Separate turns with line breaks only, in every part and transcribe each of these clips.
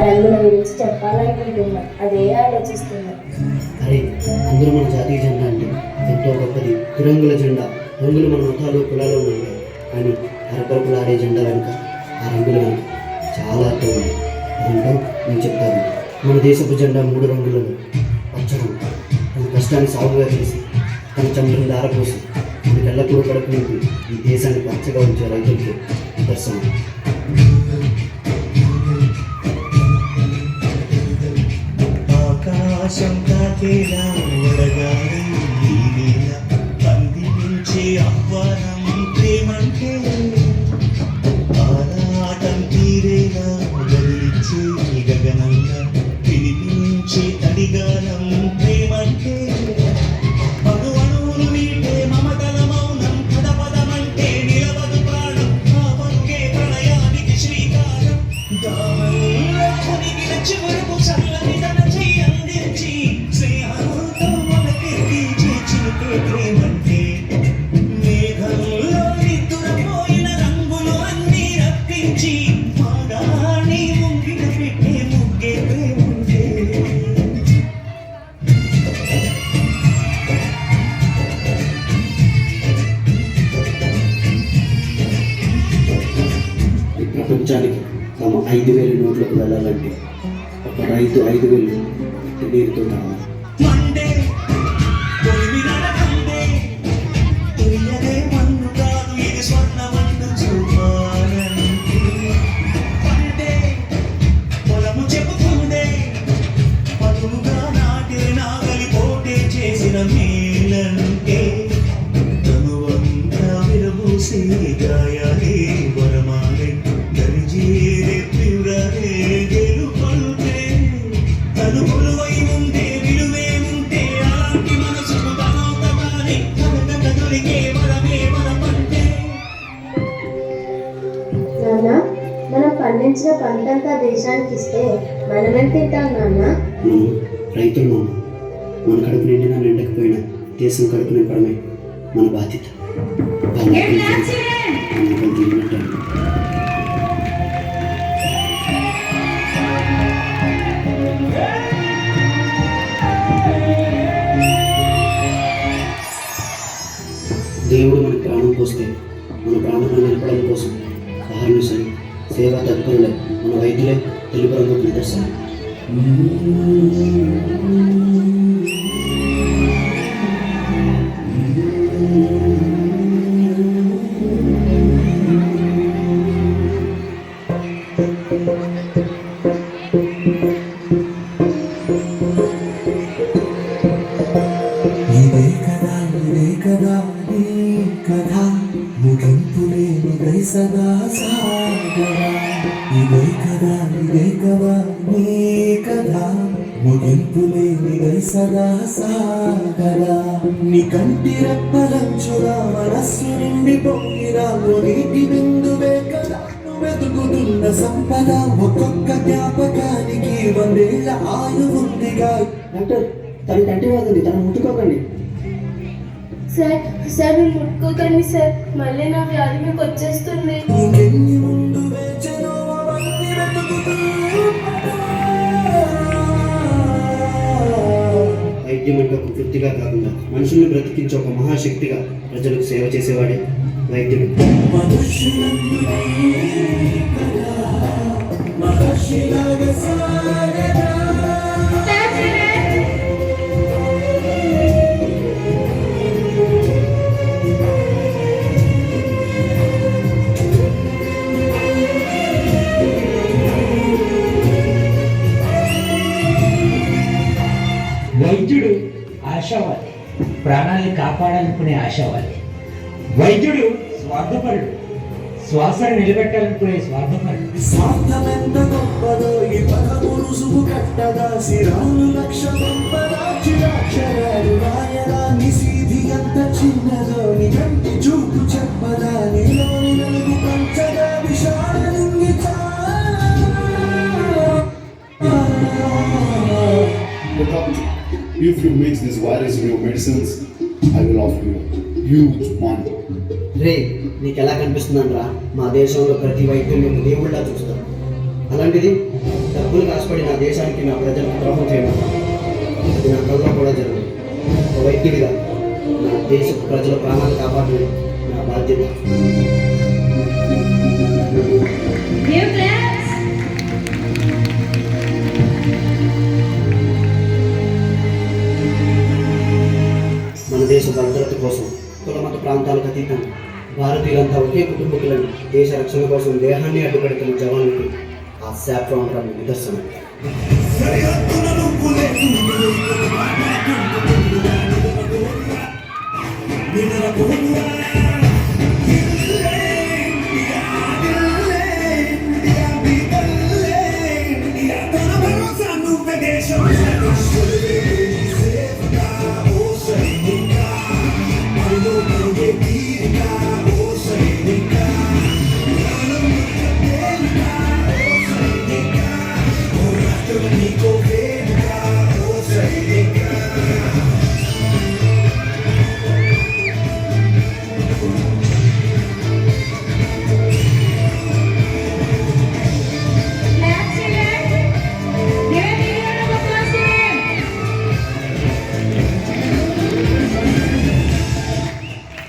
రంగుల గురించి చెప్పాలనుకుంటున్నా, అదే ఆలోచిస్తున్నా.
అరే, అందరూ మన జాతీయ జెండా అంటే ఎంతో గొప్పది. తిరంగుల జెండా రంగులు మన మతాలు కులాలు ఉన్నాయి, కానీ అరపరపులు ఆడే జెండా వెనుక ఆ రంగుల వెనుక చాలా అర్థం ఉంది. అదంటూ నేను చెప్తాను. మన దేశపు జెండా 3 రంగులలో పచ్చడం, తన కష్టాన్ని సాగుగా చేసి తన చంద్రుని దారపోసి మనకి ఎల్లప్పుడూ కడుపు నింపి ఈ దేశాన్ని పచ్చగా ఉంచే రైతులకి నిదర్శనం.
ఆకాశం తాకేలా వడగాలి ఈ నేల అందించే ఆహ్వానం ప్రేమంటే ఆరాటం తీరేలా వదిలించే గగనంగా వినిపించే తడిగానం ప్రేమంటే అణు అణువులు మీటే మమతల మౌనం పద పదమంటే నిలవదు ప్రాణం ఆ పరుగే ప్రణయానికి శ్రీకారం దాహంలో కొనిగిన చివరకు చల్లని తన చెయ్యి అందించి స్నేహంతో మనకెక్కించే చిలుకే ప్రేమంటే మేఘంలో నిద్రపోయిన రంగులు అన్నీ రప్పించి మాగాణి ముంగిట పెట్టే ముగ్గే ప్రేమంటే.
ఈ ప్రపంచానికి తమ 5,000 నోట్లకు వెళ్ళాలంటే ఒక రైతు 5,000 నీరుతో తాగాలి.
మండే తొలిమినల కందే తెలియదే మన్ను కాదు ఇది స్వర్ణమన్ను చూపాలంటే పండే పొలము చెబుతుందే పదునుగా నాటే నాగలి పోటే చేసిన మేలంటే తనువంతా విరబూసే గాయాలే వరమాలే గరిజేరే పిల్లరే గెలుపంటే తనుగులువై ఉంటే విలువే ఉంటే అలాంటి మనసుకు తనవుతానే కనక దొరికే వరమే వరమంటే.
నాన్న, మనం పండించిన పంటంతా దేశానికి ఇస్తే మనమేం తింటాం నాన్న?
మనం రైతులు మామ. మన కడుపు నిండినా నిండకపోయినా దేశం కడుపు నింపడమే మన బాధ్యత. దేవుడు మన ప్రాణం పోస్తే మన ప్రాణాలను నిలపడం కోసం అహర్నిశలు సేవా తత్పరులే మన వైద్యులే తెలుపు రంగుకు నిదర్శనం.
ఇదే కదా నీ కథ ముగింపులేనిదై సదా సాగరా. ఇదే కదా నీ కథ ముగింపులేనిదై సదా సాగరా. నీ కంటి రెప్పలంచురా మనస్సు నిండి పొంగిరా నీటి బిందువే కదా వెతుకుతున్న సంపద. ఒక్కొక్క జ్ఞాపకానికి 100 ఏళ్ల ఆయువుందిగా.
డాక్టర్, తన కంటి వాదండి, తను ముట్టుకోకండి.
సార్ సార్ మీరు ముట్టుకోకండి సార్, మళ్ళీ నా వ్యాధి మీకు వచ్చేస్తుంది.
ఇంకెన్ని ముందు వేచెనో అవన్నీ వెతుకుతూ
వైద్యం అంటే ఒక వృత్తిగా కాకుండా మనుషుల్ని బ్రతికించే ఒక మహాశక్తిగా ప్రజలకు సేవ చేసేవాడే వైద్యుడు.
మహర్షిలాగా సాగరా.
వైద్యుడు ఆశావాది, ప్రాణాన్ని కాపాడాలనుకునే ఆశావాది. వైద్యుడు స్వార్థపరుడు, శ్వాసను నిలబెట్టాలనుకునే స్వార్థపరుడు.
స్వార్థమెంత గొప్పదో ఈ పదము రుసుము కట్టదా. శిరాలు లక్ష గొప్పదా చిరాక్షరాలు రాయదా. నిశీధి ఎంత చిన్నదో నీ కంటి చూపు చెప్పదా. నీలోని నలుగు పంచగా విషాద లింగితా.
If you mix this virus in your medicines, I will offer you huge money.
రే, నీకు ఎలా కనిపిస్తుందంట్రా? మా దేశంలో ప్రతి వైద్యుని దేవుళ్ళ చూస్తాం. అలాంటిది డబ్బులు కాసుపడి నా దేశానికి నా ప్రజలకు ద్రోహం చేయడం అది నా కళ్ళలో కూడా జరగదు. ఒక వైద్యుడిగా నా దేశ ప్రజల ప్రాణాలు కాపాడడం నా బాధ్యత. మన దేశ భద్రత కోసం కులమత ప్రాంతాలకు అతీతంగా భారతీయులంతా ఒకే కుటుంబకులను దేశ రక్షణ కోసం దేహాన్ని అడ్డుపెడుతున్న జవాన్లకి ఆ శాప్రాన్ రంగు నిదర్శనం.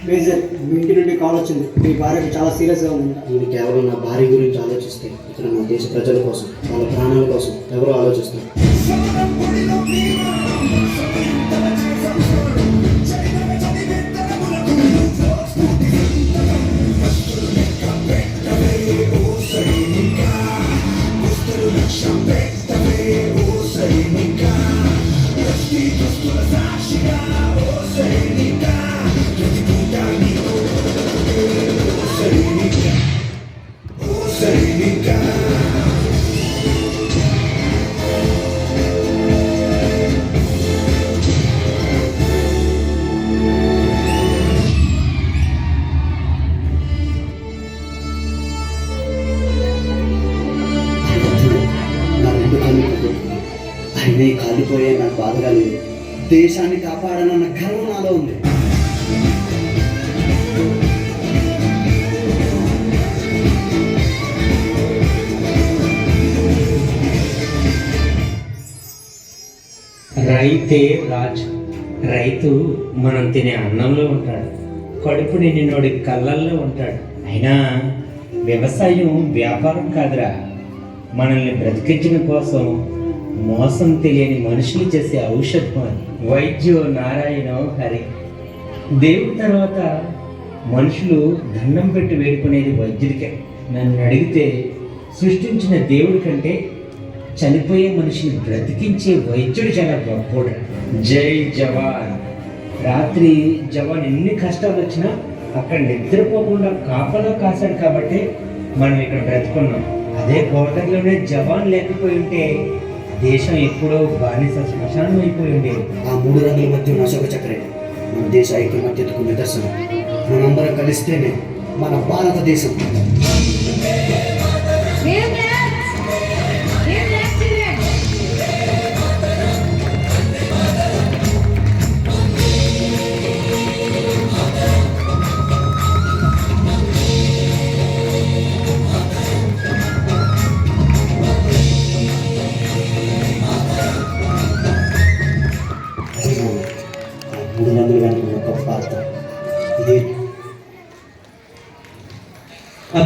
మేజర్, మీ ఇంటి నుండి కాల్ వచ్చింది. మీ భార్యకి చాలా సీరియస్గా ఉంది.
నేను కేవలం నా భార్య గురించి ఆలోచిస్తే ఇక్కడ నా దేశ ప్రజల కోసం వాళ్ళ ప్రాణాల కోసం ఎవరు ఆలోచిస్తారు? అయినా కాలిపోయే నాకు బాధగా లేదు. దేశాన్ని కాపాడాలన్న గర్వం నాలో ఉంది.
రైతే రాజు. రైతు మనం తినే అన్నంలో ఉంటాడు, కడుపు నిండినోడి కళ్ళల్లో ఉంటాడు. అయినా వ్యవసాయం వ్యాపారం కాదురా, మనల్ని బ్రతికించడం కోసం మోసం తెలియని మనుషులు చేసే ఔషధం అది. వైద్యో నారాయణో హరి. దేవుడి తర్వాత మనుషులు దండం పెట్టి వేడుకునేది వైద్యుడికే. నన్ను అడిగితే సృష్టించిన దేవుడి కంటే చనిపోయే మనిషిని బ్రతికించే వైద్యుడు చాలా గొప్పోడు. జై జవాన్. రాత్రి జవాన్ ఎన్ని కష్టాలు వచ్చినా అక్కడ నిద్రపోకుండా కాపలా కాశాడు కాబట్టి మనం ఇక్కడ బ్రతుకున్నాం. అదే కోటలోనే జవాన్ లేకపోయి ఉంటే దేశం ఎప్పుడో బానిస శ్మశానం అయిపోయి ఉండేది.
ఆ 3 రంగుల మధ్య ఉన్న అశోక చక్రం మన దేశ ఐక్యమత్యతకు నిదర్శనం. మనందరం కలిస్తేనే మన భారతదేశం.